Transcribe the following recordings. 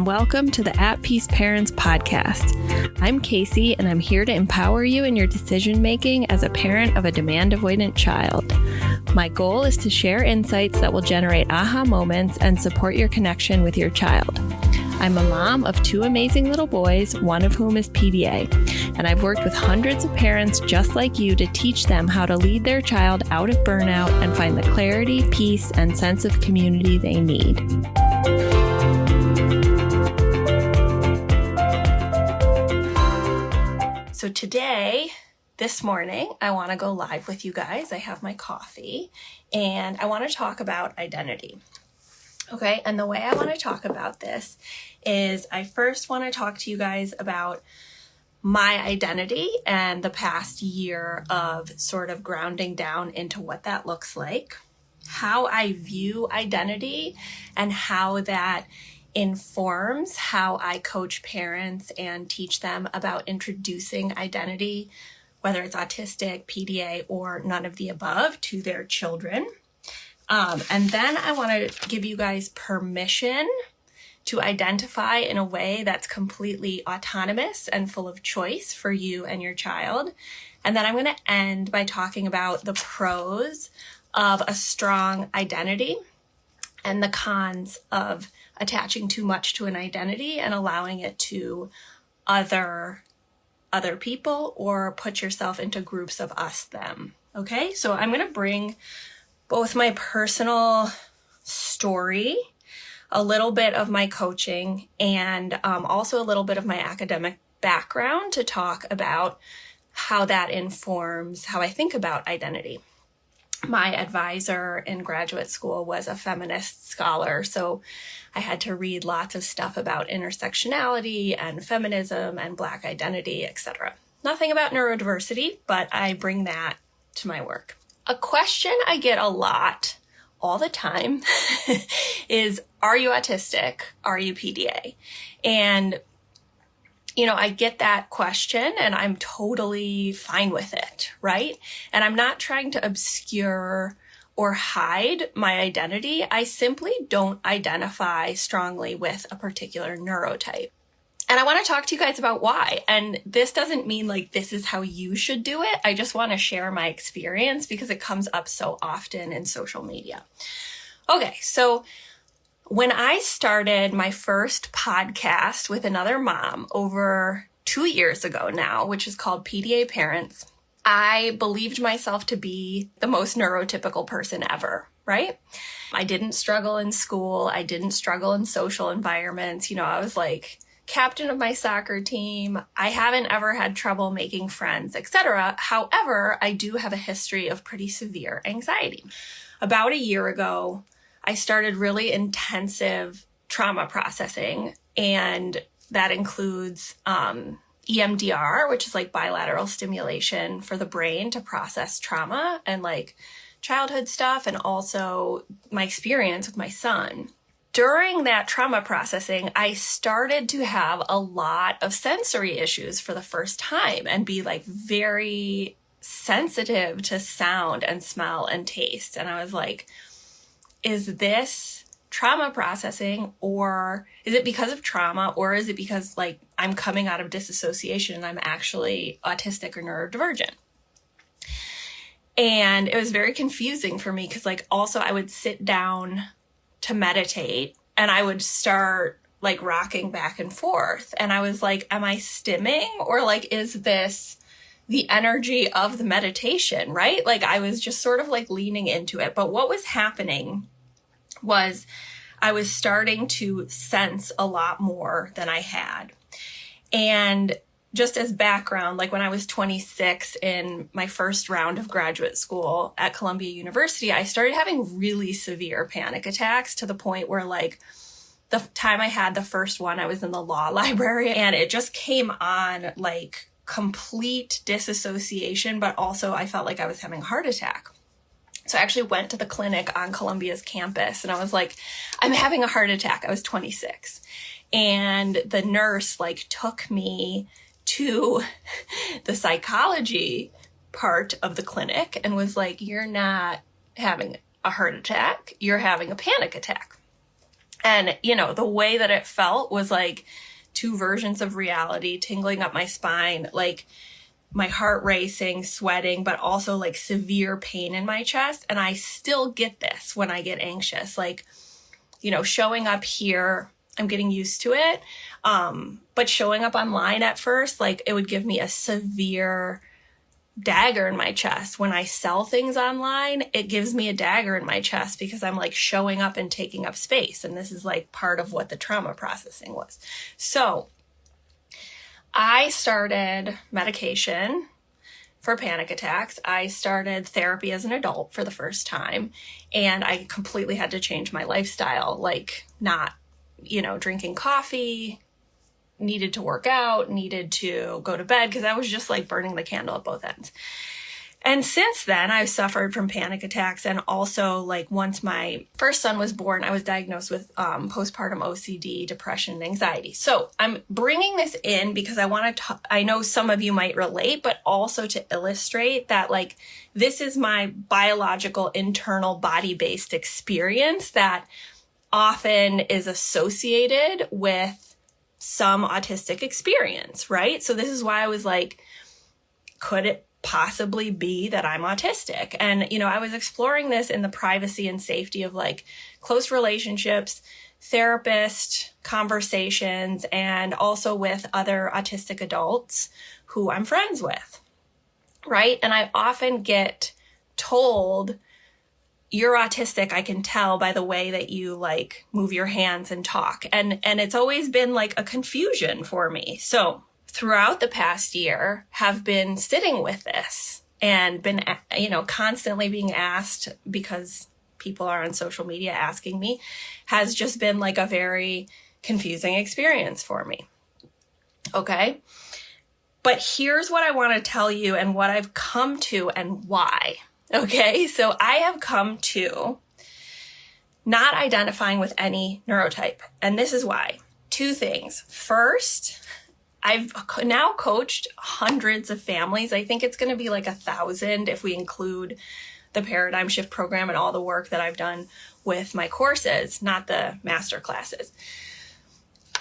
and welcome to the At Peace Parents podcast. I'm Casey, and I'm here to empower you in your decision-making as a parent of a demand-avoidant child. My goal is to share insights that will generate aha moments and support your connection with your child. I'm a mom of two amazing little boys, one of whom is PDA, and I've worked with hundreds of parents just like you to teach them how to lead their child out of burnout and find the clarity, peace, and sense of community they need. So this morning, I want to go live with you guys. I have my coffee, and I want to talk about identity. Okay, and the way I want to talk about this is I first want to talk to you guys about my identity and the past year of sort of grounding down into what that looks like, how I view identity, and how that informs how I coach parents and teach them about introducing identity, whether it's autistic, PDA, or none of the above, to their children. And then I want to give you guys permission to identify in a way that's completely autonomous and full of choice for you and your child. And then I'm going to end by talking about the pros of a strong identity and the cons of attaching too much to an identity and allowing it to other people or put yourself into groups of us, them. Okay, so I'm going to bring both my personal story, a little bit of my coaching, and also a little bit of my academic background to talk about how that informs how I think about identity. My advisor in graduate school was a feminist scholar, so I had to read lots of stuff about intersectionality and feminism and Black identity, etc. Nothing about neurodiversity, but I bring that to my work. A question I get a lot all the time is, are you autistic? Are you PDA? And, I get that question and I'm totally fine with it, right? And I'm not trying to obscure or hide my identity. I simply don't identify strongly with a particular neurotype. And I want to talk to you guys about why. And this doesn't mean like this is how you should do it. I just want to share my experience because it comes up so often in social media. Okay, so when I started my first podcast with another mom over 2 years ago now, which is called PDA Parents, I believed myself to be the most neurotypical person ever, right? I didn't struggle in school. I didn't struggle in social environments. I was like captain of my soccer team. I haven't ever had trouble making friends, etc. However, I do have a history of pretty severe anxiety. About a year ago, I started really intensive trauma processing, and that includes EMDR, which is like bilateral stimulation for the brain to process trauma and like childhood stuff, and also my experience with my son. During that trauma processing, I started to have a lot of sensory issues for the first time and be like very sensitive to sound and smell and taste. And I was like, is this trauma processing, or is it because of trauma, or is it because like I'm coming out of disassociation and I'm actually autistic or neurodivergent? And it was very confusing for me because like also I would sit down to meditate and I would start like rocking back and forth. And I was like, am I stimming, or like, is this the energy of the meditation, right? Like I was just sort of like leaning into it. But what was happening was I was starting to sense a lot more than I had. And just as background, like when I was 26 in my first round of graduate school at Columbia University, I started having really severe panic attacks to the point where like the time I had the first one, I was in the law library and it just came on like complete disassociation, but also I felt like I was having a heart attack. So I actually went to the clinic on Columbia's campus and I was like, I'm having a heart attack. I was 26. And the nurse like took me to the psychology part of the clinic and was like, you're not having a heart attack, you're having a panic attack. And, the way that it felt was like two versions of reality, tingling up my spine, like my heart racing, sweating, but also like severe pain in my chest. And I still get this when I get anxious, like, showing up here, I'm getting used to it. But showing up online at first, like it would give me a severe dagger in my chest. When I sell things online, it gives me a dagger in my chest because I'm like showing up and taking up space. And this is like part of what the trauma processing was. So I started medication for panic attacks. I started therapy as an adult for the first time, and I completely had to change my lifestyle, like not, drinking coffee, needed to work out, needed to go to bed because I was just like burning the candle at both ends. And since then, I've suffered from panic attacks. And also, like, once my first son was born, I was diagnosed with postpartum OCD, depression, and anxiety. So I'm bringing this in because I want to, I know some of you might relate, but also to illustrate that, like, this is my biological, internal, body-based experience that often is associated with some autistic experience, right? So this is why I was like, could it possibly be that I'm autistic? And, I was exploring this in the privacy and safety of like close relationships, therapist conversations, and also with other autistic adults who I'm friends with, right? And I often get told, you're autistic, I can tell by the way that you like move your hands and talk. And it's always been like a confusion for me. So throughout the past year, have been sitting with this and been, constantly being asked, because people are on social media asking me, has just been like a very confusing experience for me. Okay. But here's what I want to tell you and what I've come to and why. Okay. So I have come to not identifying with any neurotype. And this is why. Two things. First, I've now coached hundreds of families. I think it's going to be like 1,000 if we include the paradigm shift program and all the work that I've done with my courses, not the master classes.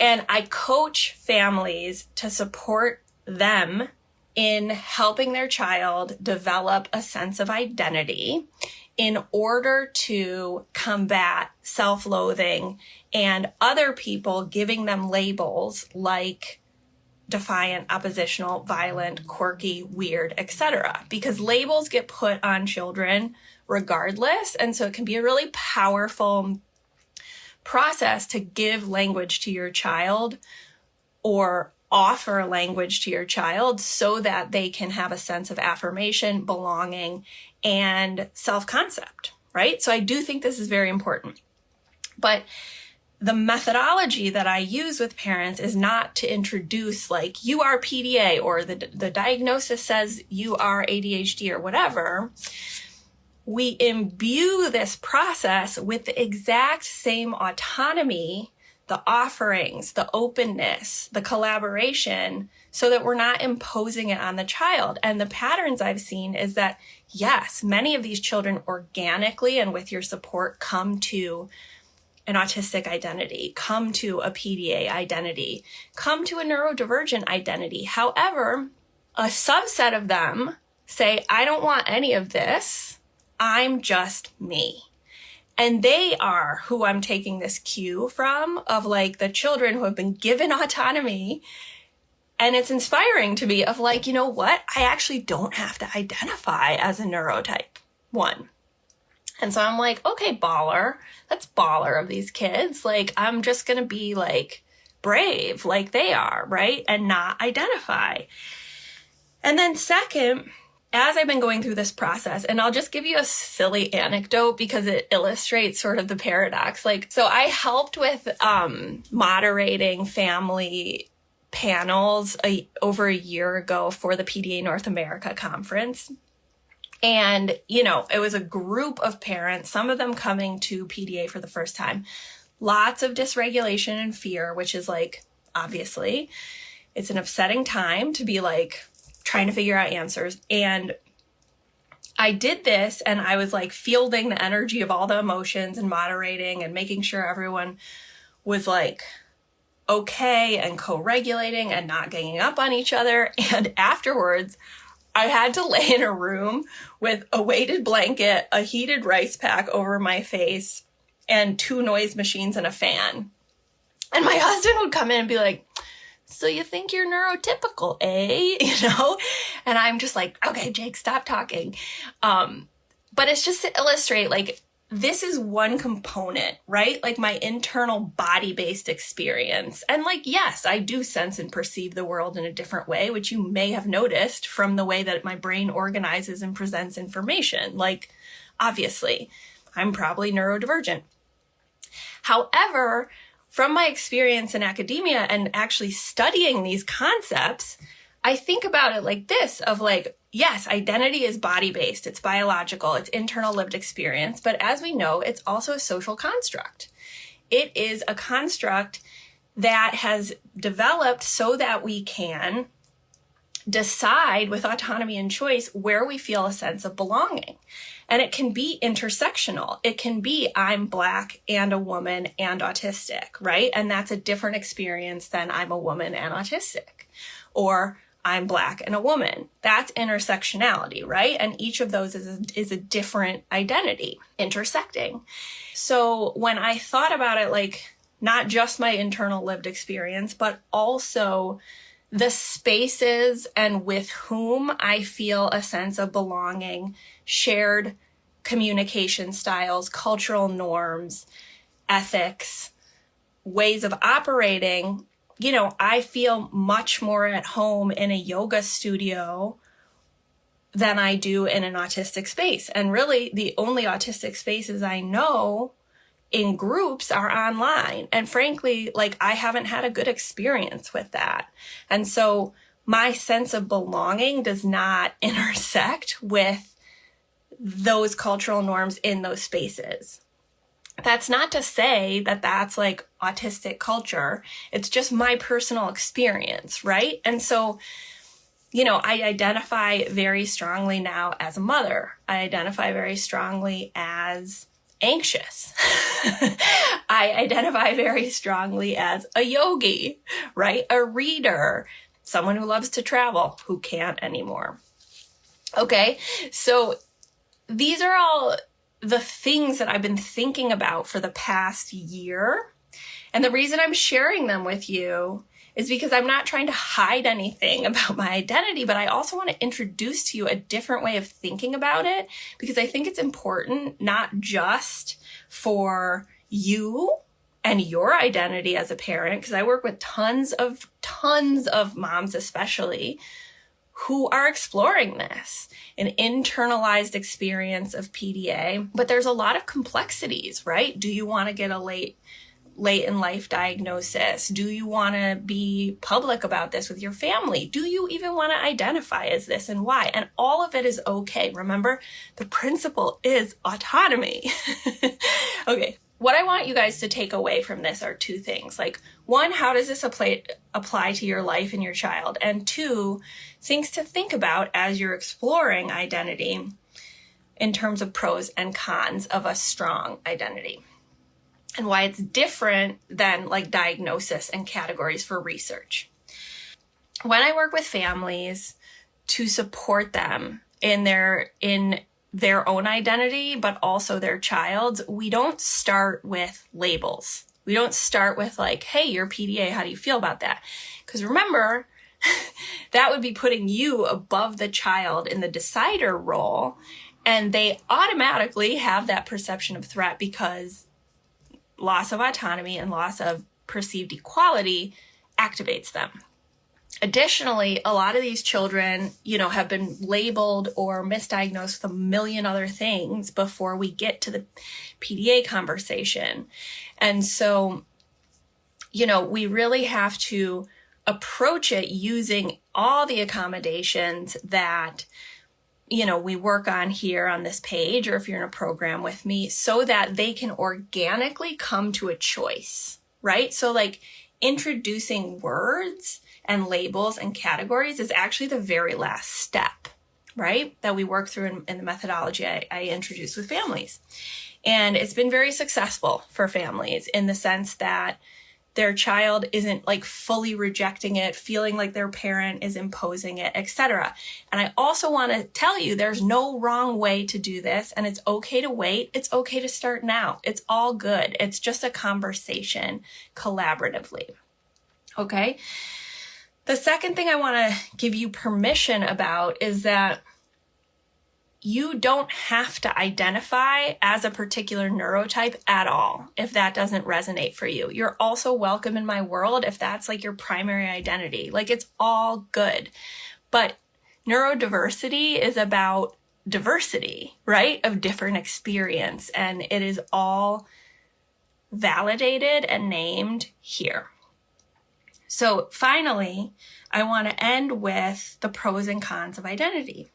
And I coach families to support them in helping their child develop a sense of identity in order to combat self-loathing and other people giving them labels like defiant, oppositional, violent, quirky, weird, etc. Because labels get put on children regardless. And so it can be a really powerful process to give language to your child or offer language to your child so that they can have a sense of affirmation, belonging, and self-concept, right? So I do think this is very important. But the methodology that I use with parents is not to introduce like, you are PDA or the diagnosis says you are ADHD or whatever. We imbue this process with the exact same autonomy, the offerings, the openness, the collaboration, so that we're not imposing it on the child. And the patterns I've seen is that, yes, many of these children organically and with your support come to an autistic identity, come to a PDA identity, come to a neurodivergent identity. However, a subset of them say, I don't want any of this. I'm just me. And they are who I'm taking this cue from, of like the children who have been given autonomy. And it's inspiring to me of like, you know what? I actually don't have to identify as a neurotype 1. And so I'm like, okay, baller. That's baller of these kids. Like, I'm just going to be like brave like they are, right? And not identify. And then second, as I've been going through this process, and I'll just give you a silly anecdote because it illustrates sort of the paradox. Like, so I helped with moderating family panels over a year ago for the PDA North America conference. And, it was a group of parents, some of them coming to PDA for the first time, lots of dysregulation and fear, which is like, obviously, it's an upsetting time to be like trying to figure out answers. And I did this and I was like fielding the energy of all the emotions and moderating and making sure everyone was like okay and co-regulating and not ganging up on each other. And afterwards, I had to lay in a room with a weighted blanket, a heated rice pack over my face, and 2 noise machines and a fan. And my husband would come in and be like, so you think you're neurotypical, eh? You know? And I'm just like, okay, Jake, stop talking. But it's just to illustrate, like, this is one component, right? Like my internal body-based experience. And like, yes, I do sense and perceive the world in a different way, which you may have noticed from the way that my brain organizes and presents information. Like, obviously, I'm probably neurodivergent. However, from my experience in academia and actually studying these concepts, I think about it like this, of like, yes, identity is body-based, it's biological, it's internal lived experience, but as we know, it's also a social construct. It is a construct that has developed so that we can decide with autonomy and choice where we feel a sense of belonging. And it can be intersectional. It can be I'm Black and a woman and autistic, right? And that's a different experience than I'm a woman and autistic. Or I'm Black and a woman. That's intersectionality, right? And each of those is a different identity intersecting. So when I thought about it, like not just my internal lived experience, but also the spaces and with whom I feel a sense of belonging, shared communication styles, cultural norms, ethics, ways of operating, you know, I feel much more at home in a yoga studio than I do in an autistic space. And really, the only autistic spaces I know in groups are online. And frankly, like I haven't had a good experience with that. And so my sense of belonging does not intersect with those cultural norms in those spaces. That's not to say that that's like autistic culture. It's just my personal experience, right? And so, you know, I identify very strongly now as a mother. I identify very strongly as anxious. I identify very strongly as a yogi, right? A reader, someone who loves to travel, who can't anymore. Okay, so these are all the things that I've been thinking about for the past year. And the reason I'm sharing them with you is because I'm not trying to hide anything about my identity, but I also want to introduce to you a different way of thinking about it, because I think it's important not just for you and your identity as a parent, because I work with tons of moms especially who are exploring this, an internalized experience of PDA, but there's a lot of complexities, right? Do you want to get a late in life diagnosis? Do you want to be public about this with your family? Do you even want to identify as this, and why? And all of it is okay. Remember, the principle is autonomy. Okay. What I want you guys to take away from this are 2 things. Like, 1, how does this apply to your life and your child? And 2, things to think about as you're exploring identity in terms of pros and cons of a strong identity, and why it's different than like diagnosis and categories for research. When I work with families to support them in their own identity, but also their child's, we don't start with labels. We don't start with like, hey, you're PDA, how do you feel about that? Because remember, that would be putting you above the child in the decider role, and they automatically have that perception of threat because loss of autonomy and loss of perceived equality activates them. Additionally, a lot of these children, you know, have been labeled or misdiagnosed with a million other things before we get to the PDA conversation. And so, you know, we really have to approach it using all the accommodations that, you know, we work on here on this page, or if you're in a program with me, so that they can organically come to a choice, right? So like introducing words and labels and categories is actually the very last step, right? That we work through in the methodology I introduced with families. And it's been very successful for families in the sense that their child isn't like fully rejecting it, feeling like their parent is imposing it, etc. And I also want to tell you there's no wrong way to do this, and it's okay to wait. It's okay to start now. It's all good. It's just a conversation collaboratively. Okay? The second thing I want to give you permission about is that you don't have to identify as a particular neurotype at all if that doesn't resonate for you. You're also welcome in my world if that's like your primary identity. Like, it's all good. But neurodiversity is about diversity, right? Of different experience. And it is all validated and named here. So finally, I want to end with the pros and cons of identity.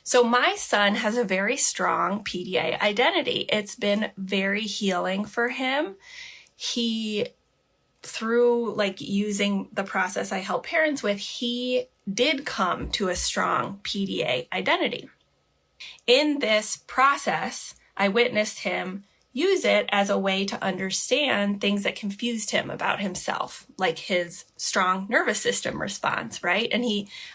So my son has a very strong PDA identity. It's been very healing for him. He, through like using the process I help parents with, he did come to a strong PDA identity. In this process, I witnessed him use it as a way to understand things that confused him about himself, like his strong nervous system response, right? And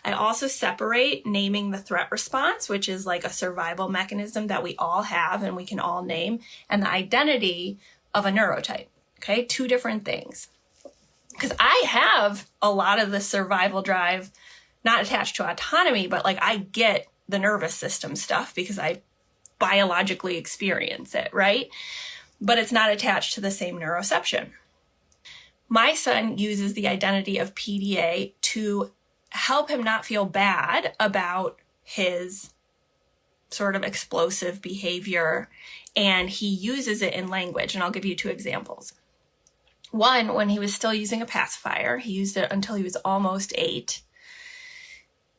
I also separate naming the threat response, which is like a survival mechanism that we all have and we can all name, and the identity of a neurotype, okay? Two different things. Because I have a lot of the survival drive, not attached to autonomy, but like I get the nervous system stuff because I biologically experience it, right? But it's not attached to the same neuroception. My son uses the identity of PDA to help him not feel bad about his sort of explosive behavior, and he uses it in language, and I'll give you two examples. One, when he was still using a pacifier, he used it until he was almost 8.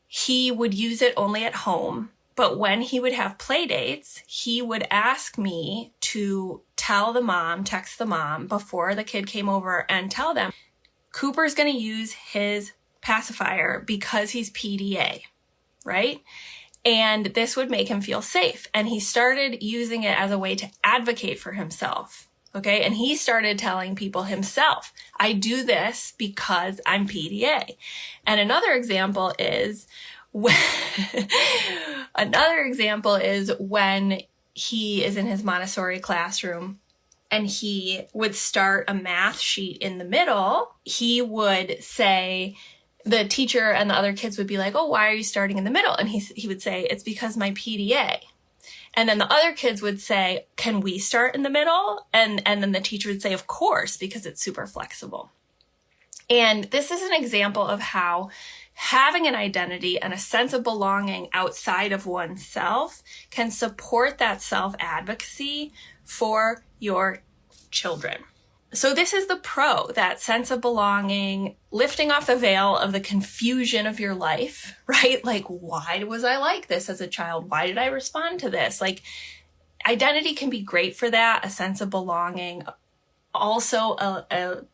He would use it only at home. But when he would have play dates, he would ask me to text the mom before the kid came over and tell them, Cooper's going to use his pacifier because he's PDA, right? And this would make him feel safe. And he started using it as a way to advocate for himself, okay? And he started telling people himself, I do this because I'm PDA. And another example is when he is in his Montessori classroom and he would start a math sheet in the middle. He would say, the teacher and the other kids would be like, oh, why are you starting in the middle? And he would say, it's because my PDA. And then the other kids would say, can we start in the middle? And then the teacher would say, of course, because it's super flexible. And this is an example of how having an identity and a sense of belonging outside of oneself can support that self-advocacy for your children. So this is the pro, that sense of belonging, lifting off the veil of the confusion of your life, right? Like, why was I like this as a child? Why did I respond to this? Like, identity can be great for that, a sense of belonging. Also, a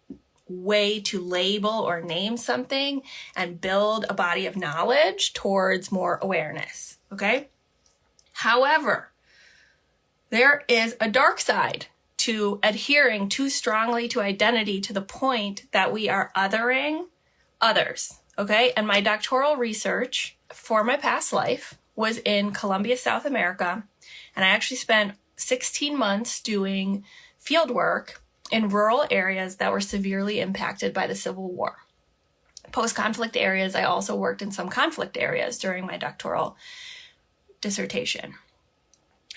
way to label or name something and build a body of knowledge towards more awareness, okay? However, there is a dark side to adhering too strongly to identity to the point that we are othering others, okay? And my doctoral research for my past life was in Colombia, South America, and I actually spent 16 months doing field work in rural areas that were severely impacted by the Civil War. Post-conflict areas, I also worked in some conflict areas during my doctoral dissertation.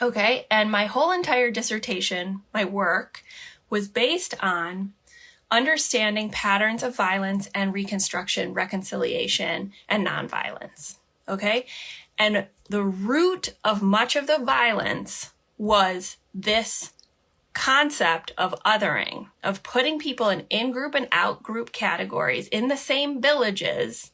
Okay, and my whole entire dissertation, my work, was based on understanding patterns of violence and reconstruction, reconciliation, and nonviolence. Okay, and the root of much of the violence was this concept of othering, of putting people in in-group and out-group categories in the same villages,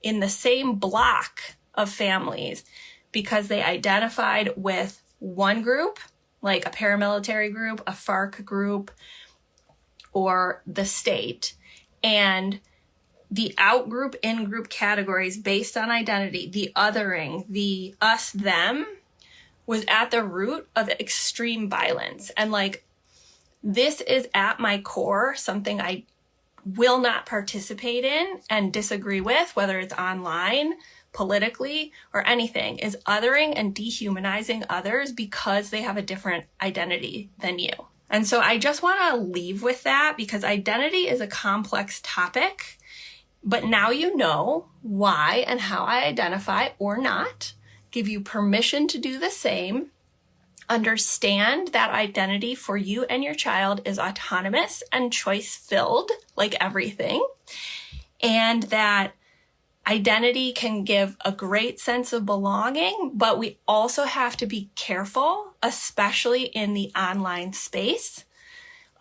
in the same block of families, because they identified with one group, like a paramilitary group, a FARC group, or the state, and the out-group, in-group categories based on identity, the othering, the us, them, was at the root of extreme violence. And like, this is at my core something I will not participate in and disagree with, whether it's online, politically, or anything, is othering and dehumanizing others because they have a different identity than you. And so I just want to leave with that, because identity is a complex topic, but now you know why and how I identify or not, give you permission to do the same, understand that identity for you and your child is autonomous and choice-filled, like everything, and that identity can give a great sense of belonging, but we also have to be careful, especially in the online space,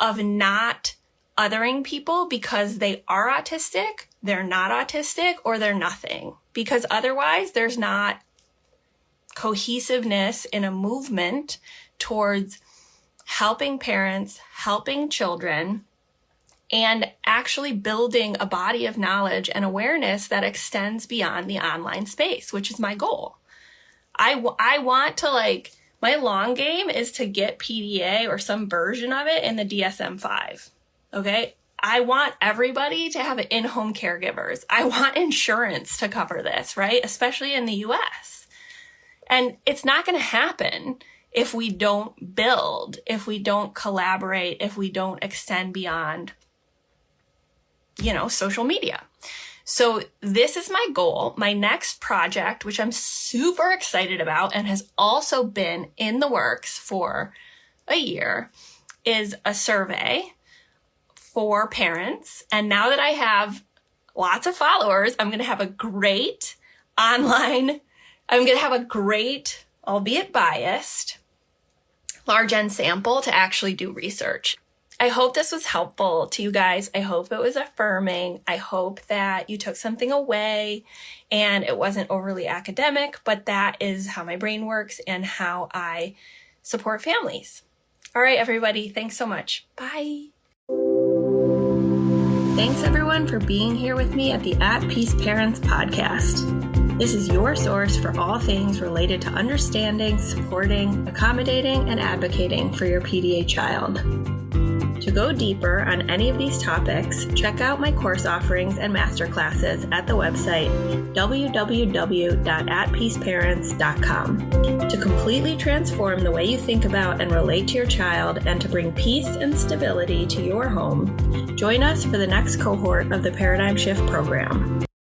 of not othering people because they are autistic, they're not autistic, or they're nothing. Because otherwise there's not cohesiveness in a movement towards helping parents, helping children, and actually building a body of knowledge and awareness that extends beyond the online space, which is my goal. I want to, like, my long game is to get PDA or some version of it in the DSM-5, okay? I want everybody to have in-home caregivers. I want insurance to cover this, right? Especially in the US. And it's not going to happen if we don't build, if we don't collaborate, if we don't extend beyond, social media. So this is my goal. My next project, which I'm super excited about and has also been in the works for a year, is a survey for parents. And now that I have lots of followers, I'm going to have a great, albeit biased, large N sample to actually do research. I hope this was helpful to you guys. I hope it was affirming. I hope that you took something away and it wasn't overly academic, but that is how my brain works and how I support families. All right, everybody. Thanks so much. Bye. Thanks, everyone, for being here with me at the At Peace Parents podcast. This is your source for all things related to understanding, supporting, accommodating, and advocating for your PDA child. To go deeper on any of these topics, check out my course offerings and masterclasses at the website www.atpeaceparents.com. To completely transform the way you think about and relate to your child and to bring peace and stability to your home, join us for the next cohort of the Paradigm Shift program.